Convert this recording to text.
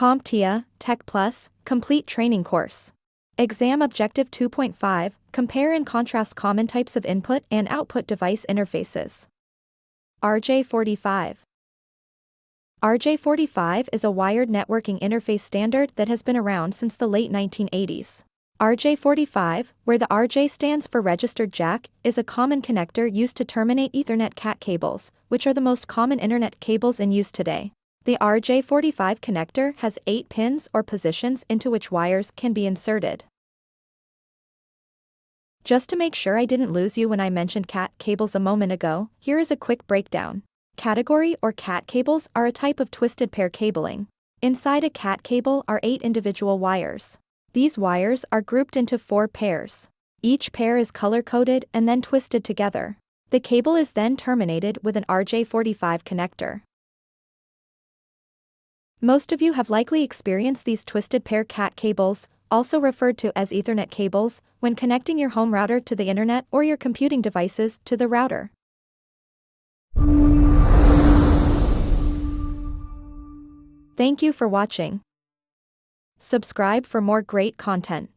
CompTIA Tech Plus Complete Training Course. Exam Objective 2.5 Compare and contrast common types of input and output device interfaces. RJ-45. RJ-45 is a wired networking interface standard that has been around since the late 1980s. RJ-45, where the RJ stands for registered jack, is a common connector used to terminate Ethernet CAT cables, which are the most common internet cables in use today. The RJ-45 connector has 8 pins or positions into which wires can be inserted. Just to make sure I didn't lose you when I mentioned CAT cables a moment ago, here is a quick breakdown. Category or CAT cables are a type of twisted pair cabling. Inside a CAT cable are 8 individual wires. These wires are grouped into 4 pairs. Each pair is color-coded and then twisted together. The cable is then terminated with an RJ-45 connector. Most of you have likely experienced these twisted pair CAT cables, also referred to as Ethernet cables, when connecting your home router to the internet or your computing devices to the router. Thank you for watching. Subscribe for more great content.